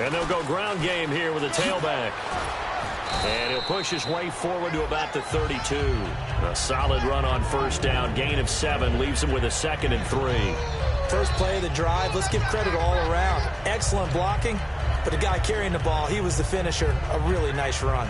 And they'll go ground game here with a tailback. And he'll push his way forward to about the 32. A solid run on first down. Gain of 7 leaves him with a 2nd and 3. First play of the drive. Let's give credit all around. Excellent blocking, but the guy carrying the ball, he was the finisher. A really nice run.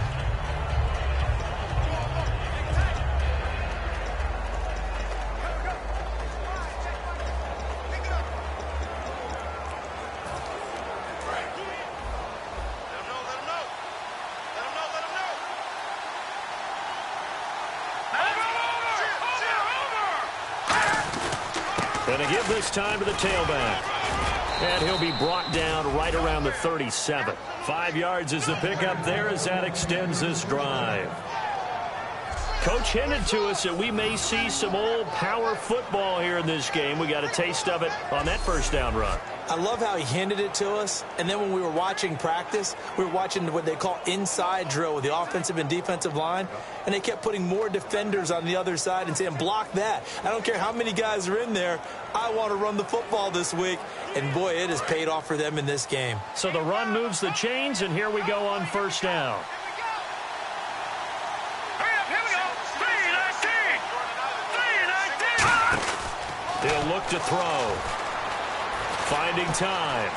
And a give this time to the tailback. And he'll be brought down right around the 37. 5 yards is the pickup there as that extends this drive. Coach hinted to us that we may see some old power football here in this game. We got a taste of it on that first down run. I love how he hinted it to us. And then when we were watching practice, we were watching what they call inside drill with the offensive and defensive line. And they kept putting more defenders on the other side and saying, block that. I don't care how many guys are in there. I want to run the football this week. And, boy, it has paid off for them in this game. So the run moves the chains, and here we go on first down. He'll look to throw. Finding time.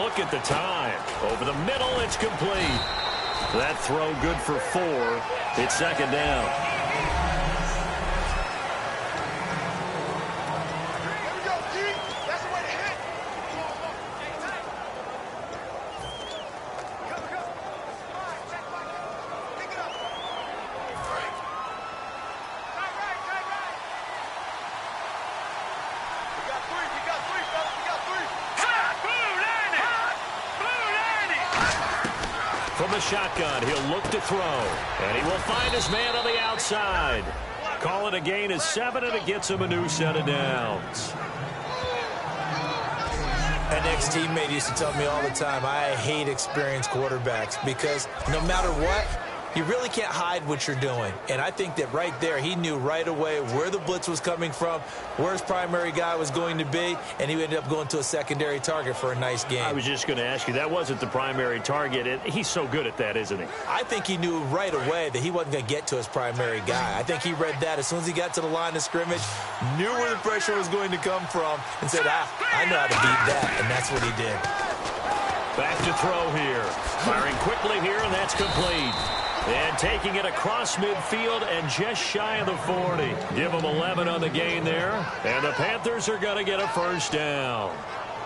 Look at the time. Over the middle, it's complete. That throw good for 4. It's 2nd down. From the shotgun, he'll look to throw. And he will find his man on the outside. Call it a gain of 7, and it gets him a new set of downs. An ex-teammate used to tell me all the time, I hate experienced quarterbacks because no matter what, you really can't hide what you're doing. And I think that right there, he knew right away where the blitz was coming from, where his primary guy was going to be, and he ended up going to a secondary target for a nice game. I was just going to ask you, that wasn't the primary target. He's so good at that, isn't he? I think he knew right away that he wasn't going to get to his primary guy. I think he read that as soon as he got to the line of scrimmage, knew where the pressure was going to come from, and said, I know how to beat that, and that's what he did. Back to throw here. Firing quickly here, and that's complete. And taking it across midfield and just shy of the 40. Give them 11 on the gain there. And the Panthers are going to get a first down.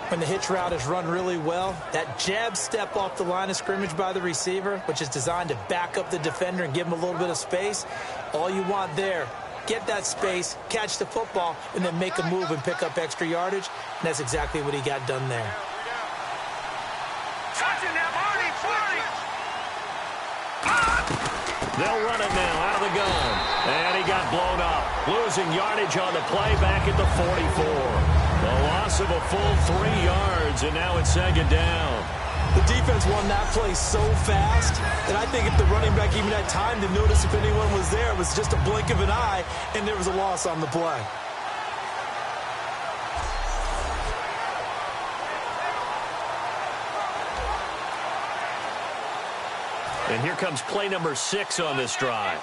When the hitch route is run really well, that jab step off the line of scrimmage by the receiver, which is designed to back up the defender and give him a little bit of space, all you want there, get that space, catch the football, and then make a move and pick up extra yardage. And that's exactly what he got done there. They'll run it now out of the gun. And he got blown up. Losing yardage on the play back at the 44. The loss of a full 3 yards, and now it's 2nd down. The defense won that play so fast that I think if the running back even had time to notice if anyone was there, it was just a blink of an eye, and there was a loss on the play. And here comes play number 6 on this drive.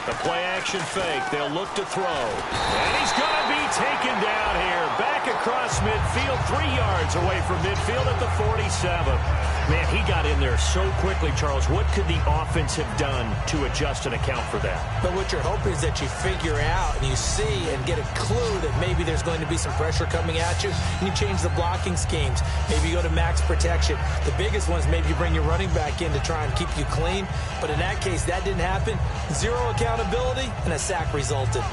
The play-action fake. They'll look to throw. And he's going to be taken down here. Back across midfield, 3 yards away from midfield at the 47. Man, he got in there so quickly, Charles. What could the offense have done to adjust and account for that? But what you're hoping is that you figure out and you see and get a clue that maybe there's going to be some pressure coming at you. And you change the blocking schemes. Maybe you go to max protection. The biggest one is maybe you bring your running back in to try and keep you clean. But in that case, that didn't happen. 0 accountability, and a sack resulted.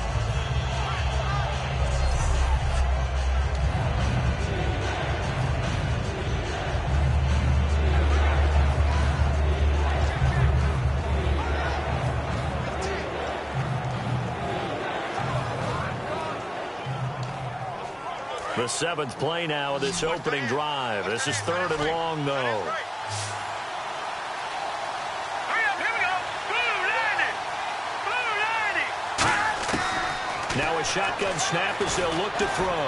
The 7th play now of this opening drive. This is 3rd and long, though. Now a shotgun snap as they'll look to throw.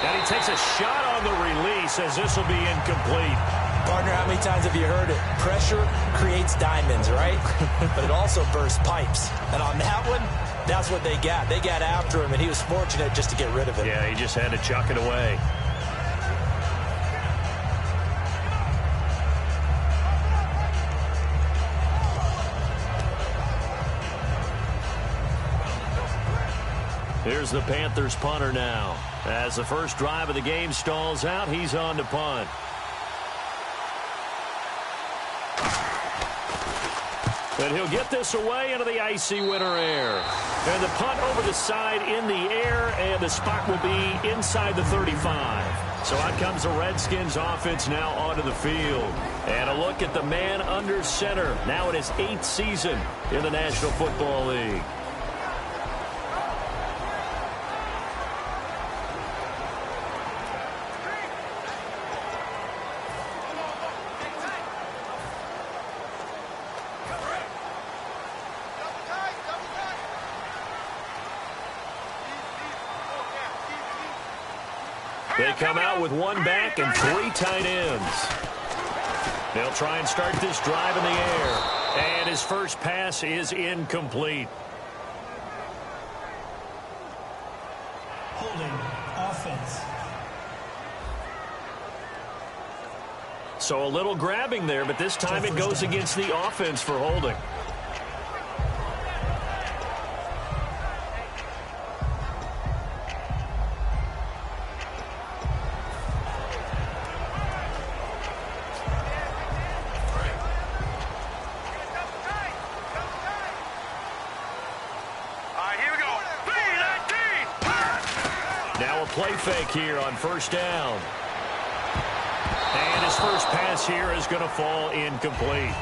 And he takes a shot on the release as this will be incomplete. Partner, how many times have you heard it? Pressure creates diamonds, right? But it also bursts pipes. And on that one, that's what they got. They got after him, and he was fortunate just to get rid of it. Yeah, he just had to chuck it away. Here's the Panthers punter now. As the first drive of the game stalls out, he's on to punt. And he'll get this away into the icy winter air. And the punt over the side in the air, and the spot will be inside the 35. So out comes the Redskins offense now onto the field. And a look at the man under center. Now in his 8th season in the National Football League. They come out with one back and 3 tight ends. They'll try and start this drive in the air. And his first pass is incomplete. Holding offense. So a little grabbing there, but this time it goes against the offense for holding. Now a play fake here on first down. And his first pass here is going to fall incomplete.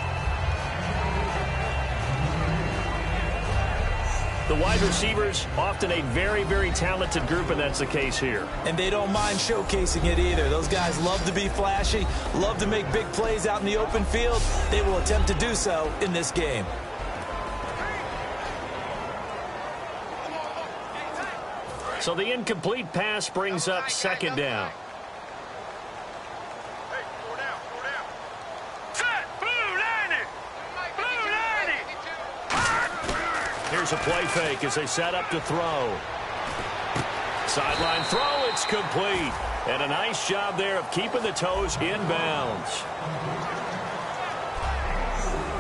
The wide receivers, often a very, very talented group, and that's the case here. And they don't mind showcasing it either. Those guys love to be flashy, love to make big plays out in the open field. They will attempt to do so in this game. So the incomplete pass brings up second down. Here's a play fake as they set up to throw. Sideline throw, it's complete. And a nice job there of keeping the toes in bounds.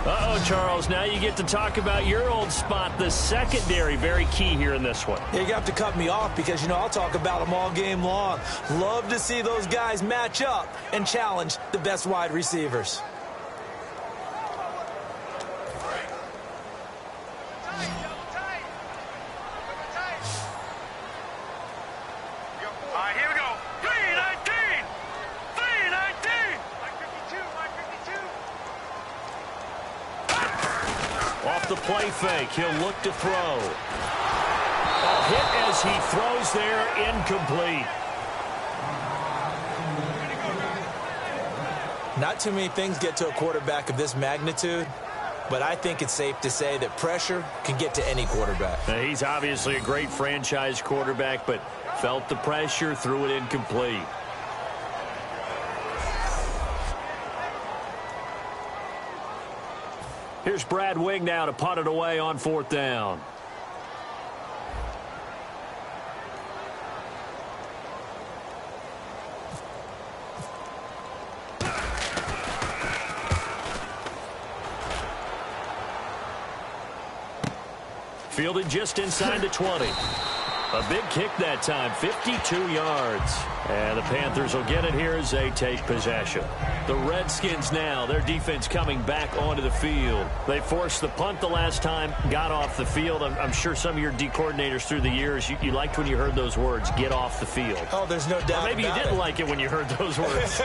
Uh-oh, Charles, now you get to talk about your old spot, the secondary. Very key here in this one. You have to cut me off because, you know, I'll talk about them all game long. Love to see those guys match up and challenge the best wide receivers. Off the play fake, he'll look to throw. A hit as he throws there, incomplete. Not too many things get to a quarterback of this magnitude, but I think it's safe to say that pressure can get to any quarterback. Now, he's obviously a great franchise quarterback, but felt the pressure, threw it incomplete. Here's Brad Wing now to punt it away on fourth down. Fielded just inside the 20. A big kick that time, 52 yards. And the Panthers will get it here as they take possession. The Redskins now, their defense coming back onto the field. They forced the punt the last time, got off the field. I'm sure some of your D coordinators through the years, you liked when you heard those words, get off the field. Oh, there's no doubt. Or maybe you didn't like it when you heard those words.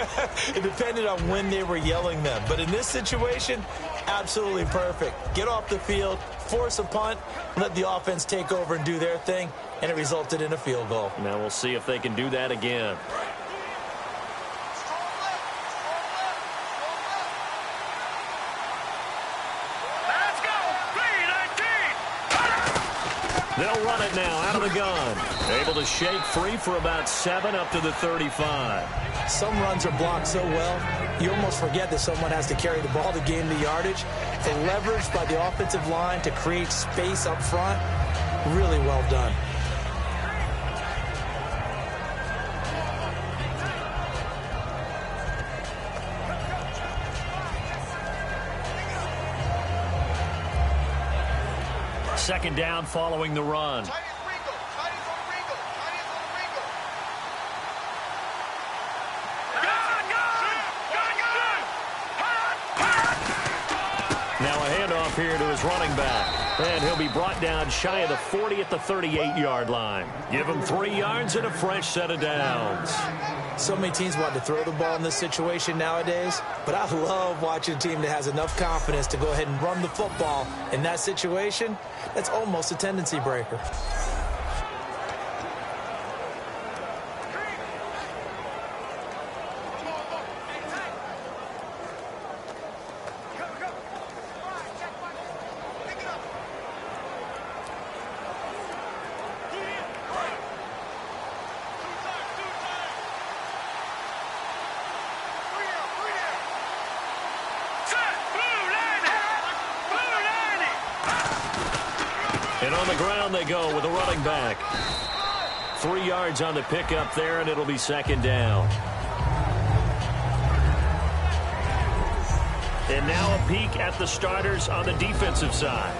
It depended on when they were yelling them. But in this situation, absolutely perfect. Get off the field, force a punt, let the offense take over and do their thing, and it resulted in a field goal. Now we'll see if they can do that again. They'll run it now out of the gun. Able to shake free for about 7 up to the 35. Some runs are blocked so well, you almost forget that someone has to carry the ball to gain the yardage. The leverage by the offensive line to create space up front, really well done. Second down following the run. Now a handoff here to his running back. And he'll be brought down shy of the 40 at the 38-yard line. Give him 3 yards and a fresh set of downs. So many teams want to throw the ball in this situation nowadays, but I love watching a team that has enough confidence to go ahead and run the football in that situation. That's almost a tendency breaker. And on the ground they go with a running back. 3 yards on the pickup there, and it'll be second down. And now a peek at the starters on the defensive side.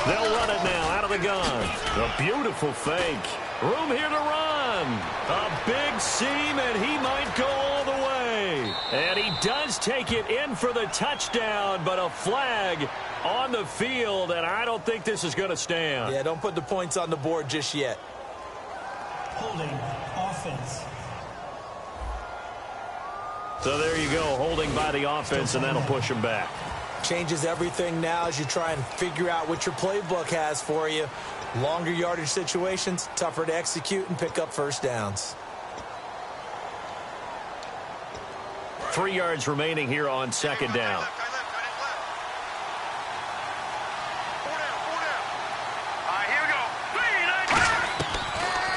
They'll run it now out of the gun. A beautiful fake. Room here to run. A big seam, and he might go all the way. And he does take it in for the touchdown, but a flag on the field, and I don't think this is going to stand. Yeah, don't put the points on the board just yet. Holding offense. So there you go, holding by the offense, and that'll push him back. Changes everything now as you try and figure out what your playbook has for you. Longer yardage situations, tougher to execute and pick up first downs. 3 yards remaining here on second down.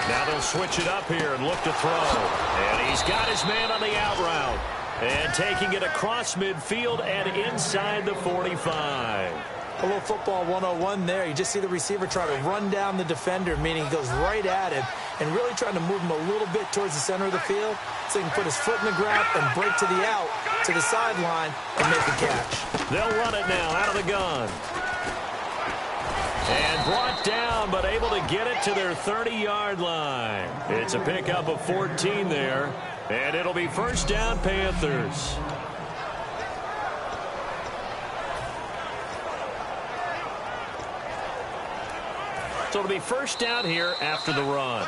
Now they'll switch it up here and look to throw. And he's got his man on the out route. And taking it across midfield and inside the 45. A little football 101 there. You just see the receiver try to run down the defender, meaning he goes right at him and really trying to move him a little bit towards the center of the field so he can put his foot in the ground and break to the out, to the sideline, and make a catch. They'll run it now out of the gun. And brought down, but able to get it to their 30-yard line. It's a pickup of 14 there, and it'll be first down, Panthers. So it'll be first down here after the run.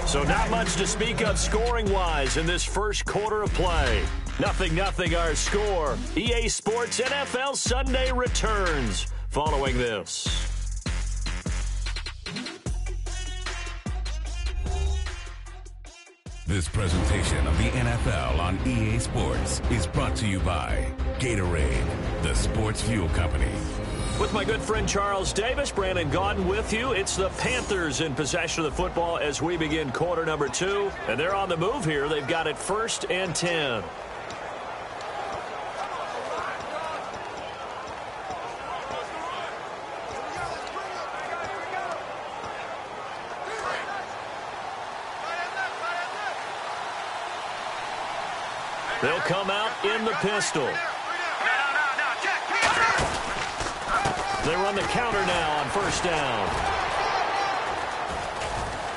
So not much to speak of scoring-wise in this first quarter of play. 0-0 our score. EA Sports NFL Sunday returns following this. This presentation of the NFL on EA Sports is brought to you by Gatorade, the sports fuel company. With my good friend Charles Davis, Brandon Gaudin with you. It's the Panthers in possession of the football as we begin quarter number 2. And they're on the move here. They've got it 1st and 10. They'll come out in the pistol. They run the counter now on first down.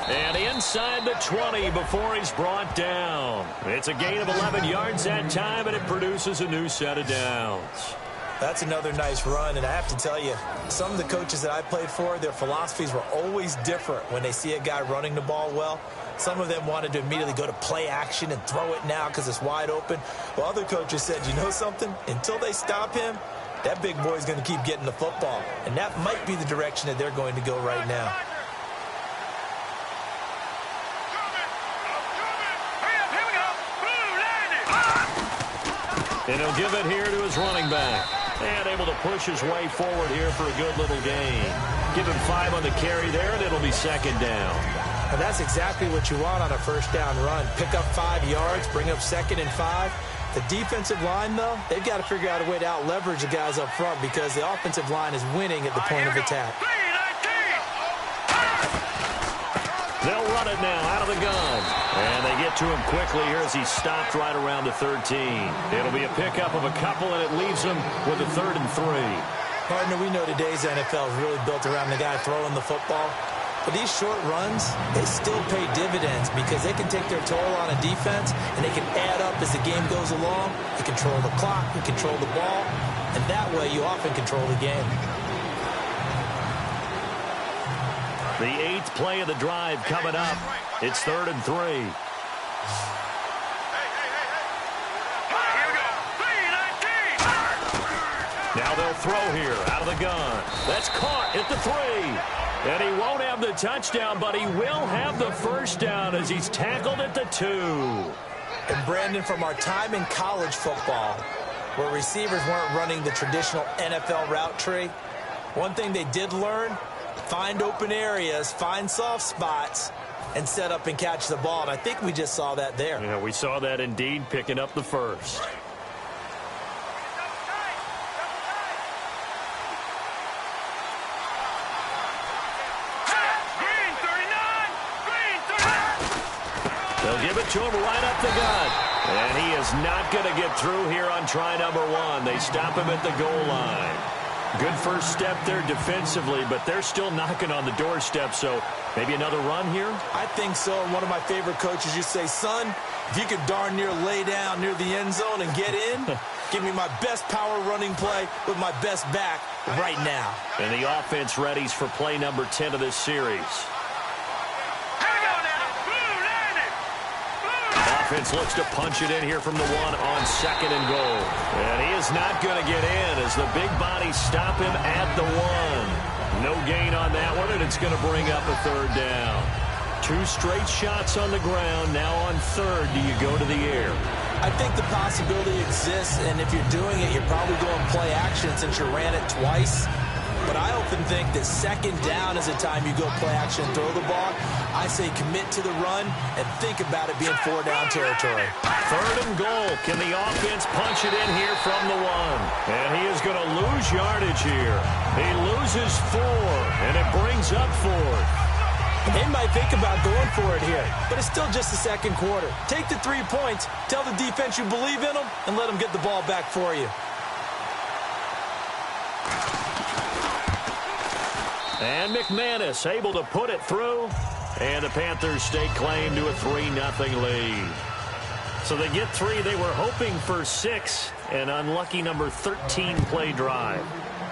And inside the 20 before he's brought down. It's a gain of 11 yards that time, and it produces a new set of downs. That's another nice run, and I have to tell you, some of the coaches that I played for, their philosophies were always different when they see a guy running the ball well. Some of them wanted to immediately go to play action and throw it now because it's wide open. Well, other coaches said, you know something? Until they stop him, that big boy's going to keep getting the football. And that might be the direction that they're going to go right now. And he'll give it here to his running back. And able to push his way forward here for a good little gain. Give him 5 on the carry there, and it'll be second down. And that's exactly what you want on a first down run. Pick up 5 yards, bring up 2nd and 5. The defensive line, though, they've got to figure out a way to out-leverage the guys up front because the offensive line is winning at the point of attack. They'll run it now out of the gun. And they get to him quickly here as he's stopped right around the 13. It'll be a pickup of a couple, and it leaves him with a 3rd and 3. Partner, we know today's NFL is really built around the guy throwing the football. But these short runs, they still pay dividends because they can take their toll on a defense, and they can add up as the game goes along. You control the clock, you control the ball, and that way you often control the game. The 8th play of the drive coming up. It's 3rd and 3. Now they'll throw here out of the gun. That's caught at the 3. And he won't have the touchdown, but he will have the first down as he's tackled at the 2. And Brandon, from our time in college football, where receivers weren't running the traditional NFL route tree, one thing they did learn, find open areas, find soft spots, and set up and catch the ball. And I think we just saw that there. Yeah, we saw that indeed, picking up the first. They'll give it to him right up the gut. And he is not going to get through here on try number 1. They stop him at the goal line. Good first step there defensively, but they're still knocking on the doorstep, so maybe another run here? I think so. And one of my favorite coaches used to say, son, if you could darn near lay down near the end zone and get in, give me my best power running play with my best back right now. And the offense readies for play number 10 of this series. Offense looks to punch it in here from the 1 on 2nd and goal. And he is not going to get in as the big bodies stop him at the 1. No gain on that one, and it's going to bring up a 3rd down. 2 straight shots on the ground. Now on 3rd, do you go to the air? I think the possibility exists, and if you're doing it, you're probably going play action since you ran it twice. But I often think that 2nd down is the time you go play action and throw the ball. I say commit to the run and think about it being 4-down territory. 3rd and goal. Can the offense punch it in here from the 1? And he is going to lose yardage here. He loses 4, and it brings up 4th. They might think about going for it here, but it's still just the 2nd quarter. Take the 3 points, tell the defense you believe in them, and let them get the ball back for you. And McManus able to put it through. And the Panthers stake claim to a 3-0 lead. So they get 3. They were hoping for 6. An unlucky number 13 play drive.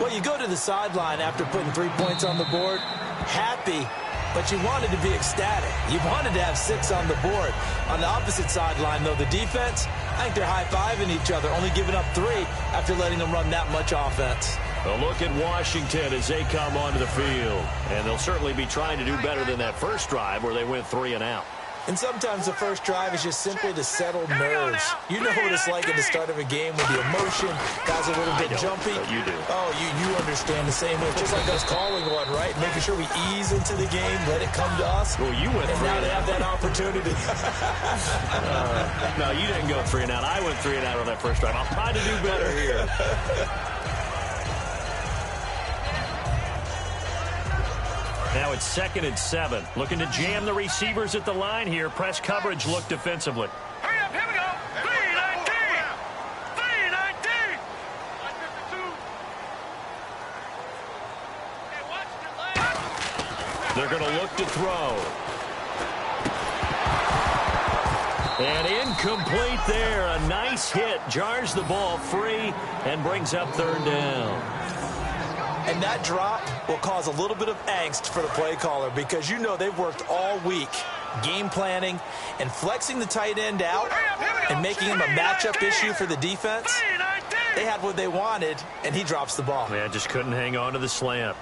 Well, you go to the sideline after putting 3 points on the board, happy, but you wanted to be ecstatic. You wanted to have 6 on the board. On the opposite sideline, though, the defense, I think they're high-fiving each other, only giving up 3 after letting them run that much offense. A look at Washington as they come onto the field. And they'll certainly be trying to do better than that first drive where they went 3 and out. And sometimes the first drive is just simply to settle nerves. You know what it's like at the start of a game with the emotion. Guys are a little bit jumpy. You do. Oh, you understand the same way. Just like us calling one, right? Making sure we ease into the game, let it come to us. Well, you went 3 and now they have that opportunity. No, you didn't go 3 and out. I went 3 and out on that first drive. I'll try to do better here. Now it's 2nd and 7. Looking to jam the receivers at the line here. Press coverage look defensively. Hurry up, here we go. 3-19. 3-19. They're going to look to throw. Incomplete there. A nice hit. Jars the ball free and brings up third down. And that drop will cause a little bit of angst for the play caller because you know they've worked all week game planning and flexing the tight end out and making him a matchup issue for the defense. They had what they wanted, and he drops the ball. Yeah, just couldn't hang on to the slant.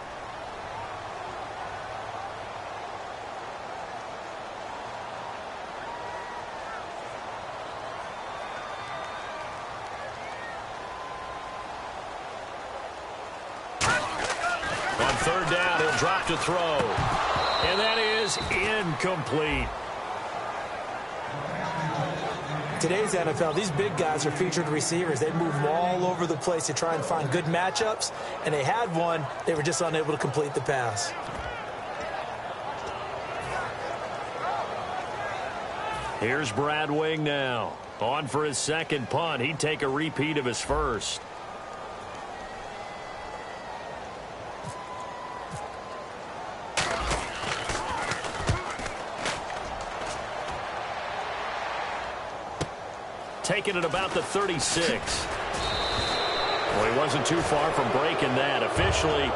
On third down, he'll drop to throw. And that is incomplete. Today's NFL, these big guys are featured receivers. They move them all over the place to try and find good matchups, and they had one. They were just unable to complete the pass. Here's Brad Wing now. On for his second punt. He'd take a repeat of his first. Taking it about the 36. Well, he wasn't too far from breaking that. Officially,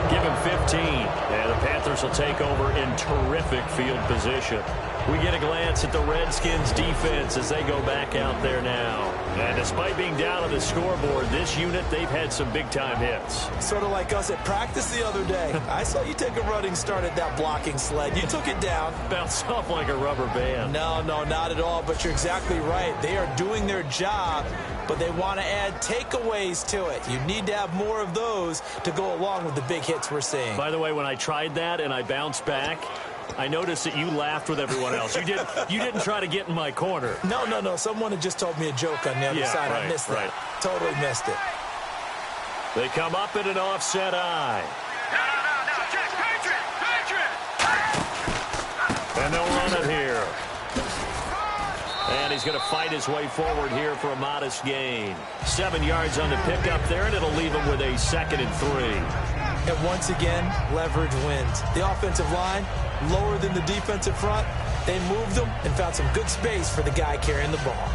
give him 15. And the Panthers will take over in terrific field position. We get a glance at the Redskins' defense as they go back out there now. And despite being down on the scoreboard, this unit, they've had some big-time hits. Sort of like us at practice the other day. I saw you take a running start at that blocking sled. You took it down. Bounced off like a rubber band. No, not at all, but you're exactly right. They are doing their job, but they want to add takeaways to it. You need to have more of those to go along with the big hits we're seeing. By the way, when I tried that and I bounced back, I noticed that you laughed with everyone else. You didn't try to get in my corner. No. Someone had just told me a joke on the other side. Right, I missed that. Totally missed it. They come up in an offset eye. Patriot! And they'll run it here. And he's going to fight his way forward here for a modest gain. 7 yards on the pickup there, and it'll leave him with a 2nd and 3. And once again, leverage wins. The offensive line, lower than the defensive front. They moved them and found some good space for the guy carrying the ball.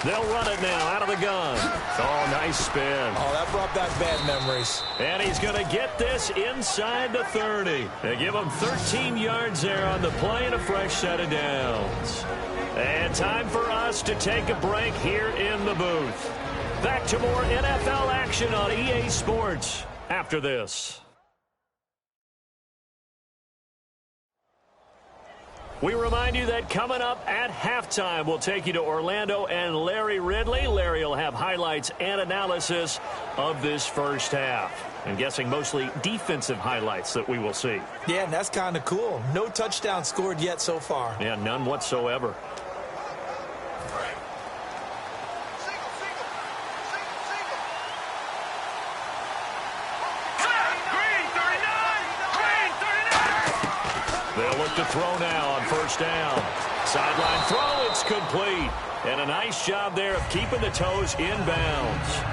They'll run it now out of the gun. Oh, nice spin. Oh, that brought back bad memories. And he's going to get this inside the 30. They give him 13 yards there on the play and a fresh set of downs. And time for us to take a break here in the booth. Back to more NFL action on EA Sports after this. We remind you that coming up at halftime, we'll take you to Orlando and Larry Ridley. Larry will have highlights and analysis of this first half. I'm guessing mostly defensive highlights that we will see. Yeah, and that's kind of cool. No touchdown scored yet so far. Yeah, none whatsoever. They'll look to throw now on first down. Sideline throw, it's complete. And a nice job there of keeping the toes inbounds.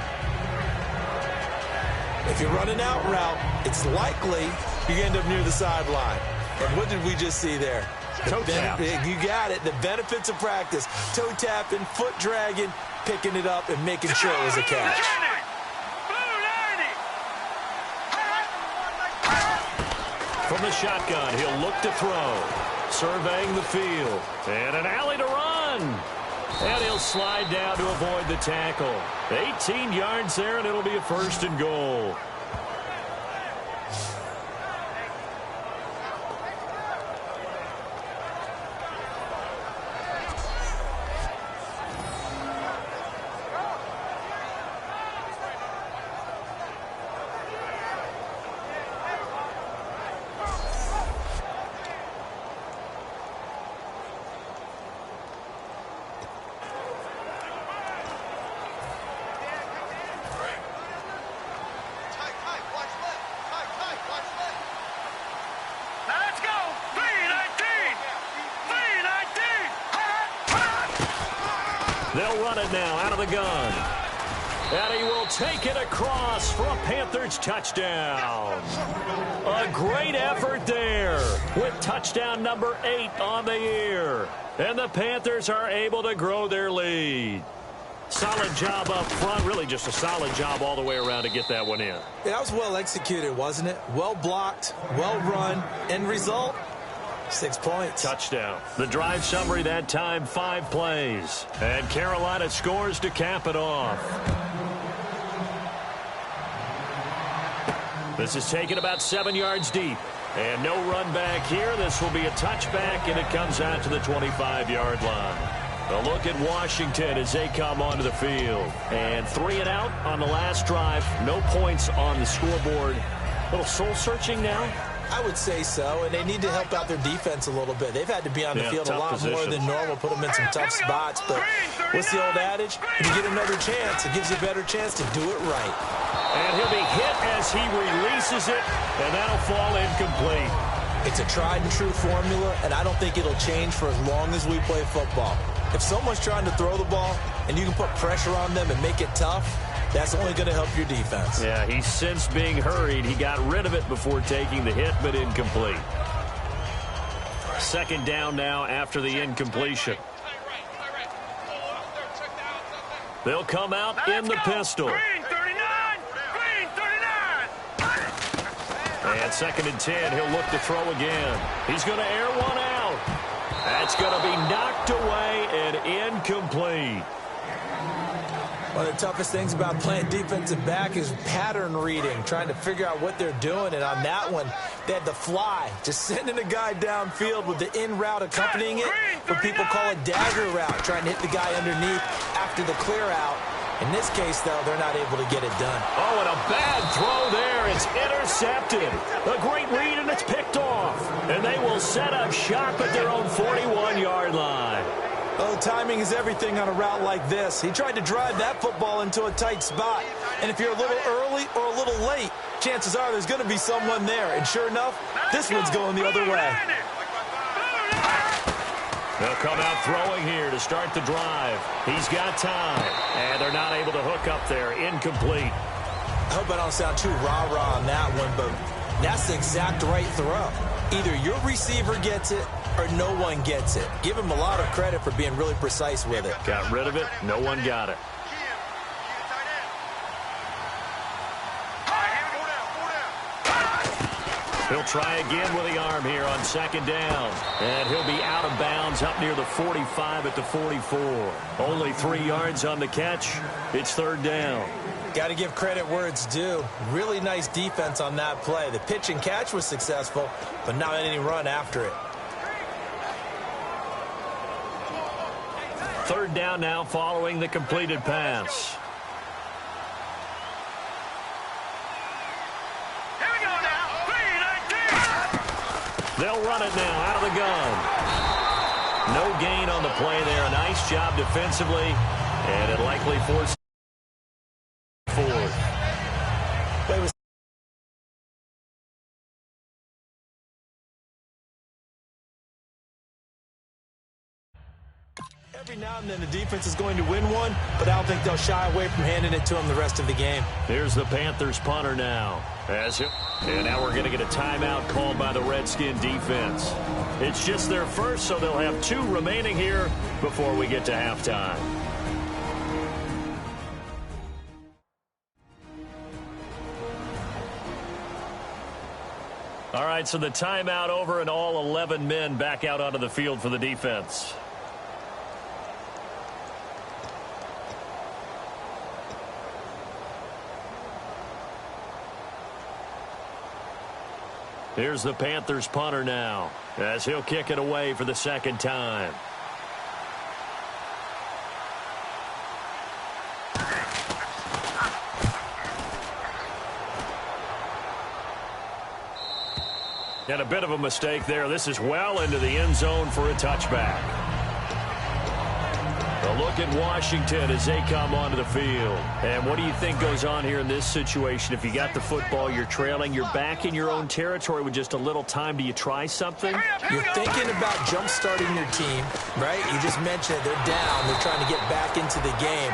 If you run an out route, it's likely you end up near the sideline. And what did we just see there? Toe tap. You got it. The benefits of practice. Toe tapping, foot dragging, picking it up, and making sure it was a catch. From the shotgun, he'll look to throw. Surveying the field. And an alley to run. And he'll slide down to avoid the tackle. 18 yards there, and it'll be a 1st and goal. They'll run it now out of the gun. And he will take it across for a Panthers touchdown. A great effort there with touchdown number 8 on the year. And the Panthers are able to grow their lead. Solid job up front. Really just a solid job all the way around to get that one in. Yeah, that was well executed, wasn't it? Well blocked, well run. End result, 6 points. Touchdown. The drive summary that time, 5 plays. And Carolina scores to cap it off. This is taken about 7 yards deep. And no run back here. This will be a touchback, and it comes out to the 25-yard line. A look at Washington as they come onto the field. And 3 and out on the last drive. No points on the scoreboard. A little soul-searching now? I would say so, and they need to help out their defense a little bit. They've had to be on the field a lot more than normal, put them in some tough spots. But what's the old adage? When you get another chance, it gives you a better chance to do it right. And he'll be hit as he releases it, and that'll fall incomplete. It's a tried-and-true formula, and I don't think it'll change for as long as we play football. If someone's trying to throw the ball and you can put pressure on them and make it tough, that's only going to help your defense. Yeah, he's since being hurried. He got rid of it before taking the hit, but incomplete. Second down now after the incompletion. They'll come out in the pistol. And 2nd and 10, he'll look to throw again. He's going to air one out. That's going to be knocked away and incomplete. One of the toughest things about playing defensive back is pattern reading, trying to figure out what they're doing. And on that one, they had the fly, just sending a guy downfield with the in route accompanying it. What people call a dagger route, trying to hit the guy underneath after the clear out. In this case, though, they're not able to get it done. Oh, and a bad throw there. It's intercepted. A great read, and it's picked off. And they will set up shop at their own 41-yard line. Oh, timing is everything on a route like this. He tried to drive that football into a tight spot. And if you're a little early or a little late, chances are there's going to be someone there. And sure enough, this one's going the other way. They'll come out throwing here to start the drive. He's got time. And they're not able to hook up there. Incomplete. I hope I don't sound too rah-rah on that one, but that's the exact right throw. Either your receiver gets it or no one gets it. Give him a lot of credit for being really precise with it. Got rid of it. No one got it. He'll try again with the arm here on 2nd down. And he'll be out of bounds up near the 45 at the 44. Only 3 yards on the catch. It's 3rd down. Got to give credit where it's due. Really nice defense on that play. The pitch and catch was successful, but not any run after it. 3rd down now following the completed pass. They'll run it now out of the gun. No gain on the play there. A nice job defensively, and it likely forced forward. Every now and then the defense is going to win one, but I don't think they'll shy away from handing it to him the rest of the game. Here's the Panthers punter now. And now we're going to get a timeout called by the Redskin defense. It's just their first, so they'll have 2 remaining here before we get to halftime. All right, so the timeout over and all 11 men back out onto the field for the defense. Here's the Panthers punter now as he'll kick it away for the 2nd time. And a bit of a mistake there. This is well into the end zone for a touchback. A look at Washington as they come onto the field. And what do you think goes on here in this situation? If you got the football, you're trailing, you're back in your own territory with just a little time. Do you try something? You're thinking about jump-starting your team, right? You just mentioned it. They're down. They're trying to get back into the game.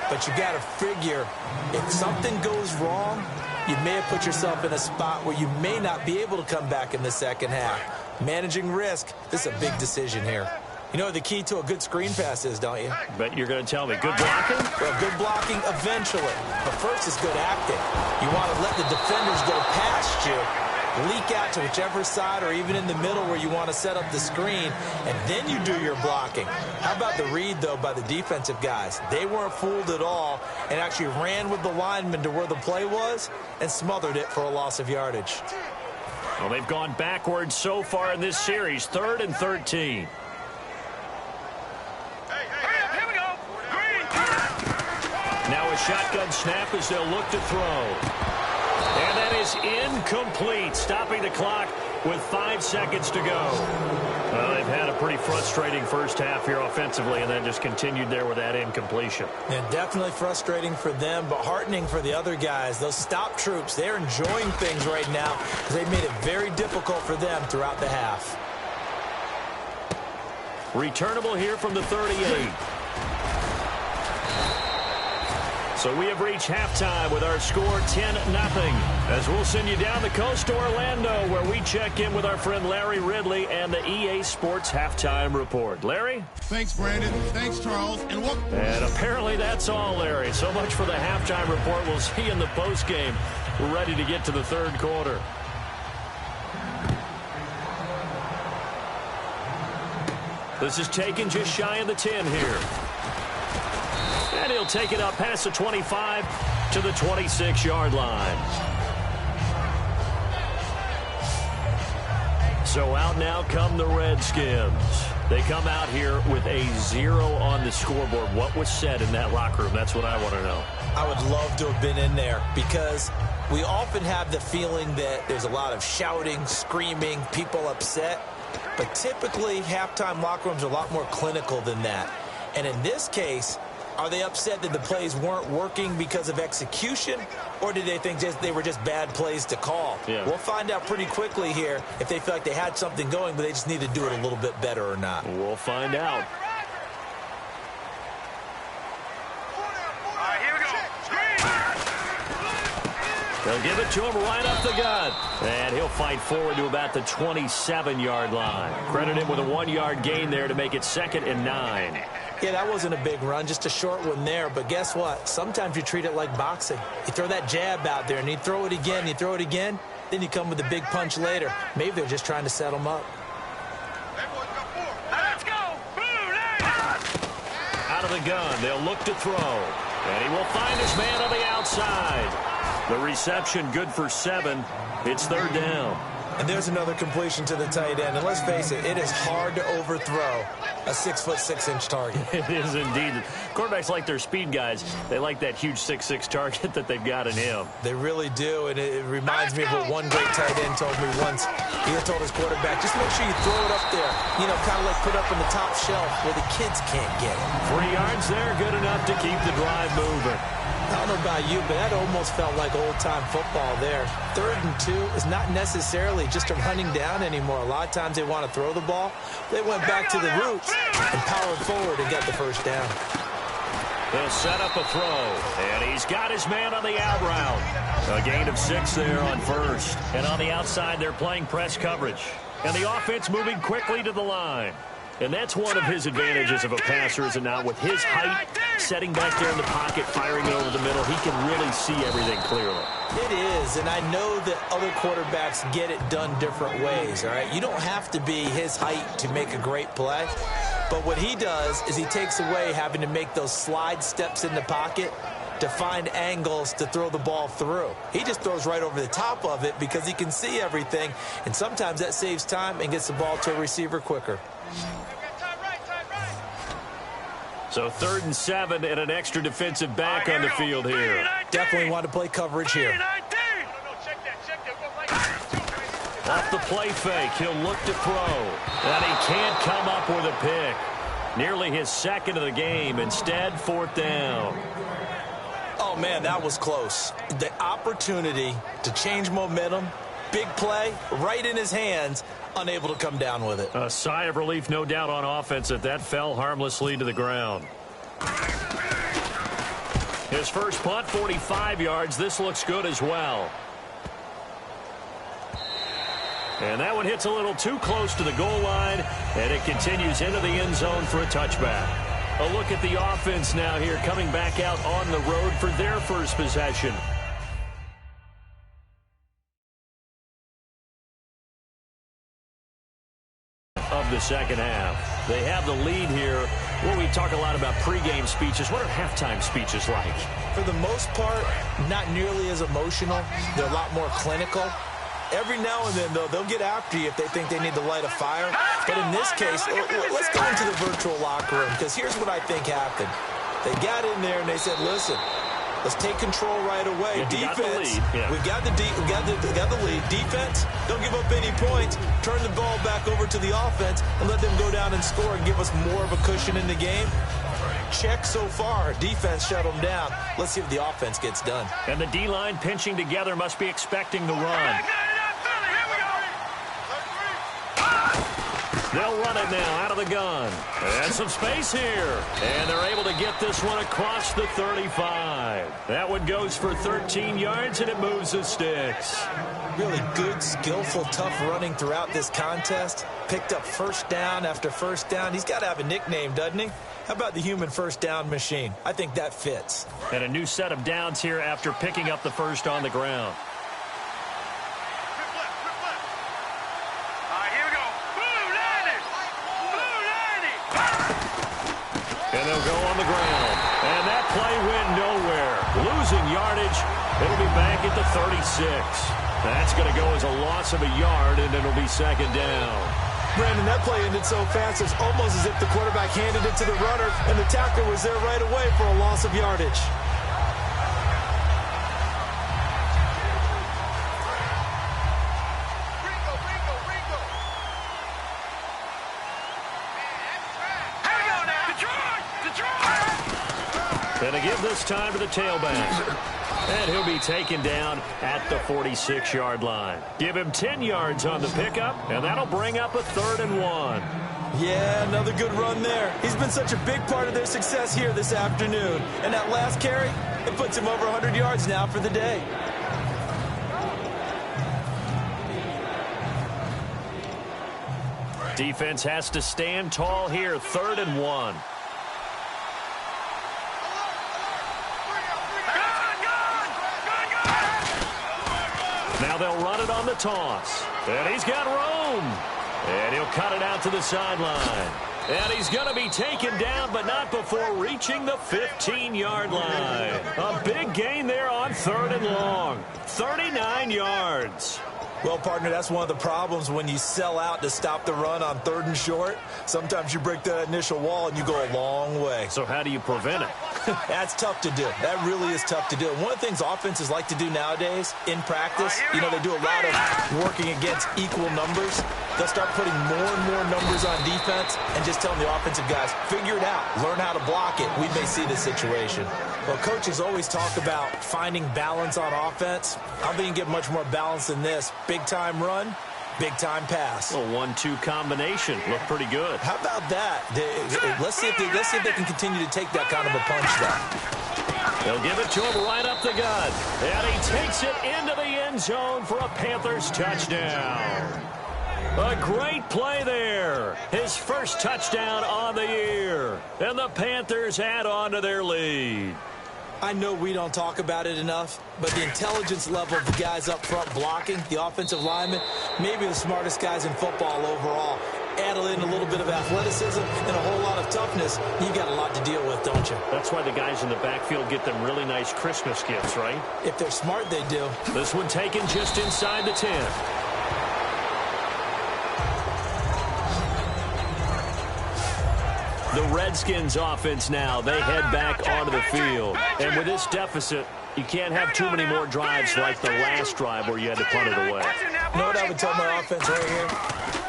But you got to figure, if something goes wrong, you may have put yourself in a spot where you may not be able to come back in the second half. Managing risk, this is a big decision here. You know what the key to a good screen pass is, don't you? Bet you're going to tell me. Good blocking? Well, good blocking eventually. But first is good acting. You want to let the defenders go past you, leak out to whichever side or even in the middle where you want to set up the screen, and then you do your blocking. How about the read, though, by the defensive guys? They weren't fooled at all and actually ran with the lineman to where the play was and smothered it for a loss of yardage. Well, they've gone backwards so far in this series. 3rd and 13. Now a shotgun snap as they'll look to throw. And that is incomplete, stopping the clock with 5 seconds to go. Well, they've had a pretty frustrating first half here offensively, and then just continued there with that incompletion. Yeah, definitely frustrating for them, but heartening for the other guys. Those stop troops, they're enjoying things right now because they've made it very difficult for them throughout the half. Returnable here from the 38. So we have reached halftime with our score 10-0. As we'll send you down the coast to Orlando, where we check in with our friend Larry Ridley and the EA Sports Halftime Report. Larry? Thanks, Brandon. Thanks, Charles. And apparently that's all, Larry. So much for the halftime report. We'll see you in the postgame. We're ready to get to the third quarter. This is taken just shy of the 10 here. And he'll take it up past the 25 to the 26-yard line. So out now come the Redskins. They come out here with a 0 on the scoreboard. What was said in that locker room? That's what I want to know. I would love to have been in there because we often have the feeling that there's a lot of shouting, screaming, people upset. But typically, halftime locker rooms are a lot more clinical than that. And in this case, are they upset that the plays weren't working because of execution, or did they think they were just bad plays to call? Yeah. We'll find out pretty quickly here if they feel like they had something going, but they just need to do it a little bit better or not. We'll find out. All right, here we go. They'll give it to him right up the gut. And he'll fight forward to about the 27-yard line. Credit him with a 1-yard gain there to make it 2nd and 9. Yeah, that wasn't a big run, just a short one there. But guess what? Sometimes you treat it like boxing. You throw that jab out there, and you throw it again, you throw it again, then you come with a big punch later. Maybe they're just trying to set them up. Let's go. Out of the gun, they'll look to throw. And he will find his man on the outside. The reception good for 7. It's 3rd down. And there's another completion to the tight end. And let's face it, it is hard to overthrow a 6'6" target. It is indeed. Quarterbacks like their speed guys. They like that huge 6'6" target that they've got in him. They really do, and it reminds me of what one great tight end told me once. He had told his quarterback, just make sure you throw it up there, you know, kind of like put up in the top shelf where the kids can't get it. 3 yards there, good enough to keep the drive moving. I don't know about you, but that almost felt like old-time football there. 3rd and 2 is not necessarily just a running down anymore. A lot of times they want to throw the ball. They went back to the roots and powered forward and got the first down. They'll set up a throw, and he's got his man on the out route. A gain of 6 there on 1st. And on the outside, they're playing press coverage. And the offense moving quickly to the line. And that's one of his advantages of a passer, is it not? With his height, setting back there in the pocket, firing it over the middle, he can really see everything clearly. It is, and I know that other quarterbacks get it done different ways, all right? You don't have to be his height to make a great play. But what he does is he takes away having to make those slide steps in the pocket to find angles to throw the ball through. He just throws right over the top of it because he can see everything, and sometimes that saves time and gets the ball to a receiver quicker. So 3rd and 7 and an extra defensive back on the field here. Definitely want to play coverage here. Off the play fake, he'll look to throw. And he can't come up with a pick. Nearly his second of the game. Instead, 4th down. Oh, man, that was close. The opportunity to change momentum, big play, right in his hands, unable to come down with it. A sigh of relief, no doubt, on offense that fell harmlessly to the ground. His first punt, 45 yards. This looks good as well. And that one hits a little too close to the goal line, and it continues into the end zone for a touchback. A look at the offense now here, coming back out on the road for their first possession. Of the second half. They have the lead here. Well, we talk a lot about pregame speeches. What are halftime speeches like? For the most part, not nearly as emotional. They're a lot more clinical. Every now and then, though, they'll get after you if they think they need to light a fire. But in this case, let's go into the virtual locker room, because here's what I think happened. They got in there and they said, listen, let's take control right away. Defense, we got the lead. Defense, don't give up any points. Turn the ball back over to the offense and let them go down and score and give us more of a cushion in the game. Check so far. Defense shut them down. Let's see if the offense gets done. And the D-line pinching together must be expecting the run. They'll run it now out of the gun. And some space here. And they're able to get this one across the 35. That one goes for 13 yards, and it moves the sticks. Really good, skillful, tough running throughout this contest. Picked up first down after first down. He's got to have a nickname, doesn't he? How about the human first down machine? I think that fits. And a new set of downs here after picking up the first on the ground. And they'll go on the ground. And that play went nowhere. Losing yardage. It'll be back at the 36. That's going to go as a loss of a yard, and it'll be second down. Brandon, that play ended so fast, it's almost as if the quarterback handed it to the runner, and the tackler was there right away for a loss of yardage. And to give this time to the tailback. And he'll be taken down at the 46-yard line. Give him 10 yards on the pickup, and that'll bring up a 3rd and 1. Yeah, another good run there. He's been such a big part of their success here this afternoon. And that last carry, it puts him over 100 yards now for the day. Defense has to stand tall here, 3rd and 1. Now they'll run it on the toss. And he's got room. And he'll cut it out to the sideline. And he's going to be taken down, but not before reaching the 15-yard line. A big gain there on 3rd and long. 39 yards. Well, partner, that's one of the problems when you sell out to stop the run on 3rd and short. Sometimes you break that initial wall and you go a long way. So how do you prevent it? That's tough to do. That really is tough to do. One of the things offenses like to do nowadays in practice, you know, they do a lot of working against equal numbers. They'll start putting more and more numbers on defense and just telling the offensive guys, figure it out, learn how to block it. We may see this situation. Well, coaches always talk about finding balance on offense. I don't think you can get much more balance than this. Big-time run, big-time pass. A 1-2 combination. Looked pretty good. How about that? Let's see if they can continue to take that kind of a punch there. They'll give it to him right up the gut. And he takes it into the end zone for a Panthers touchdown. A great play there. His first touchdown on the year. And the Panthers add on to their lead. I know we don't talk about it enough, but the intelligence level of the guys up front blocking, the offensive linemen, maybe the smartest guys in football overall. Add in a little bit of athleticism and a whole lot of toughness, you got a lot to deal with, don't you? That's why the guys in the backfield get them really nice Christmas gifts, right? If they're smart, they do. This one taken just inside the 10. The Redskins offense now, they head back onto the field. And with this deficit, you can't have too many more drives like the last drive where you had to punt it away. You know what I would tell my offense right here?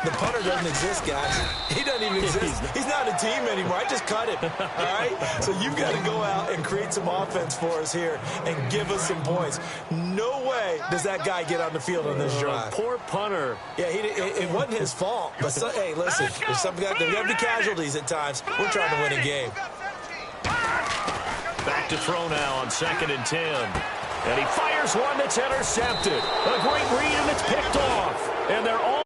The punter doesn't exist, guys. He doesn't even exist. He's not a team anymore. I just cut him, all right? So you've got to go out and create some offense for us here and give us some points. No way does that guy get on the field on this drive. Poor punter. Yeah, it wasn't his fault. But, hey, listen, there's got to be casualties at times. We're trying to win a game. Back to throw now on 2nd and 10. And he fires one that's intercepted. A great read, and it's picked off. And they're all